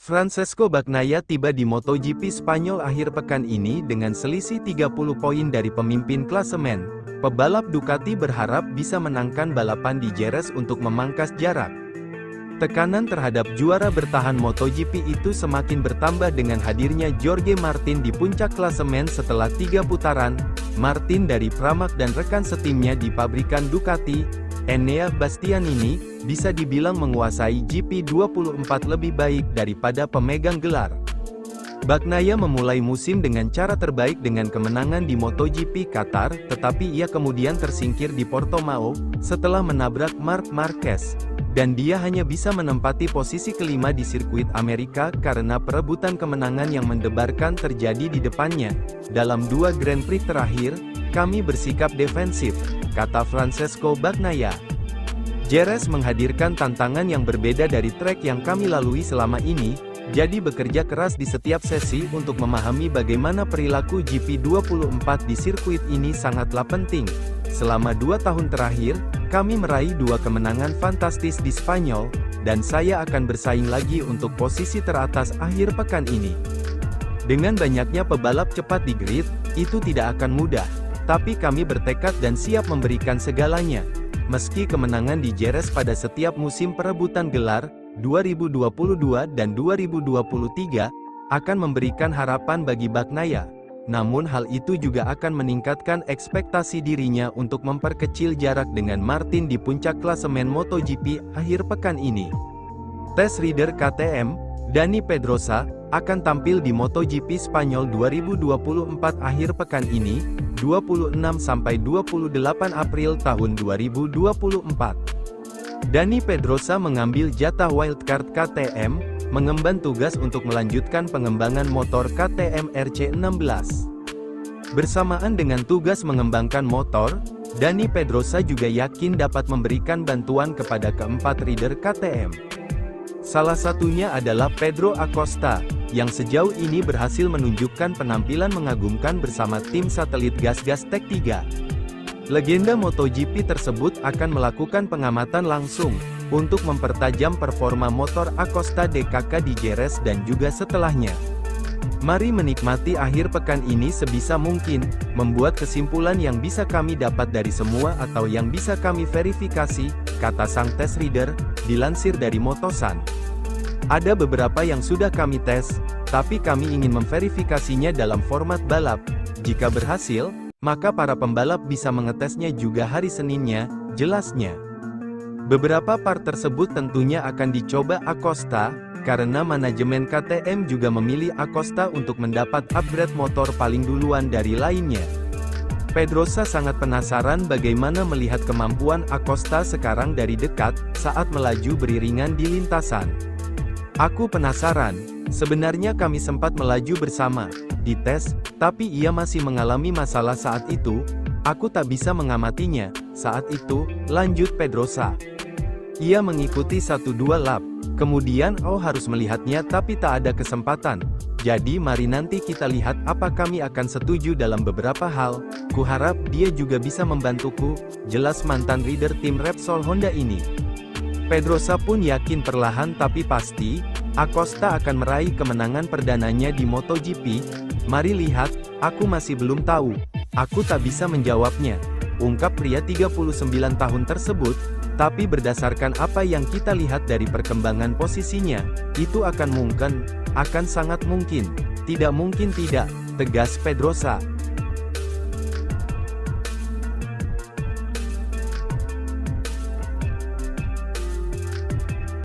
Francesco Bagnaia tiba di MotoGP Spanyol akhir pekan ini dengan selisih 30 poin dari pemimpin klasemen. Pebalap Ducati berharap bisa menangkan balapan di Jerez untuk memangkas jarak. Tekanan terhadap juara bertahan MotoGP itu semakin bertambah dengan hadirnya Jorge Martin di puncak klasemen setelah 3 putaran. Martin dari Pramac dan rekan setimnya di pabrikan Ducati, Enea Bastianini, bisa dibilang menguasai GP24 lebih baik daripada pemegang gelar. Bagnaia memulai musim dengan cara terbaik dengan kemenangan di MotoGP Qatar, tetapi ia kemudian tersingkir di Portimao, setelah menabrak Marc Marquez. Dan dia hanya bisa menempati posisi kelima di sirkuit Amerika karena perebutan kemenangan yang mendebarkan terjadi di depannya. Dalam 2 Grand Prix terakhir, kami bersikap defensif, kata Francesco Bagnaia. Jerez menghadirkan tantangan yang berbeda dari trek yang kami lalui selama ini, jadi bekerja keras di setiap sesi untuk memahami bagaimana perilaku GP24 di sirkuit ini sangatlah penting. Selama 2 tahun terakhir, kami meraih 2 kemenangan fantastis di Spanyol, dan saya akan bersaing lagi untuk posisi teratas akhir pekan ini. Dengan banyaknya pebalap cepat di grid, itu tidak akan mudah, tapi kami bertekad dan siap memberikan segalanya. Meski kemenangan di Jerez pada setiap musim perebutan gelar, 2022 dan 2023, akan memberikan harapan bagi Bagnaia. Namun hal itu juga akan meningkatkan ekspektasi dirinya untuk memperkecil jarak dengan Martin di puncak klasemen MotoGP akhir pekan ini. Test rider KTM, Dani Pedrosa, akan tampil di MotoGP Spanyol 2024 akhir pekan ini, 26–28 April tahun 2024. Dani Pedrosa mengambil jatah wildcard KTM, mengemban tugas untuk melanjutkan pengembangan motor KTM RC16. Bersamaan dengan tugas mengembangkan motor, Dani Pedrosa juga yakin dapat memberikan bantuan kepada keempat rider KTM. Salah satunya adalah Pedro Acosta, yang sejauh ini berhasil menunjukkan penampilan mengagumkan bersama tim satelit gas-gas Tech3. Legenda MotoGP tersebut akan melakukan pengamatan langsung untuk mempertajam performa motor Acosta DKK di Jerez dan juga setelahnya. Mari menikmati akhir pekan ini sebisa mungkin, membuat kesimpulan yang bisa kami dapat dari semua atau yang bisa kami verifikasi, kata sang test rider, dilansir dari Motosan. Ada beberapa yang sudah kami tes, tapi kami ingin memverifikasinya dalam format balap. Jika berhasil, maka para pembalap bisa mengetesnya juga hari Seninnya, jelasnya. Beberapa part tersebut tentunya akan dicoba Acosta, karena manajemen KTM juga memilih Acosta untuk mendapat upgrade motor paling duluan dari lainnya. Pedrosa sangat penasaran bagaimana melihat kemampuan Acosta sekarang dari dekat, saat melaju beriringan di lintasan. Aku penasaran, sebenarnya kami sempat melaju bersama, di tes, tapi ia masih mengalami masalah saat itu, aku tak bisa mengamatinya, saat itu, lanjut Pedrosa. Ia mengikuti 1-2 lap, kemudian harus melihatnya tapi tak ada kesempatan. Jadi mari nanti kita lihat apa kami akan setuju dalam beberapa hal, kuharap dia juga bisa membantuku, jelas mantan rider tim Repsol Honda ini. Pedrosa pun yakin perlahan tapi pasti, Acosta akan meraih kemenangan perdananya di MotoGP. Mari lihat, aku masih belum tahu, aku tak bisa menjawabnya, ungkap pria 39 tahun tersebut. Tapi berdasarkan apa yang kita lihat dari perkembangan posisinya, itu akan sangat mungkin, tidak mungkin tidak, tegas Pedrosa.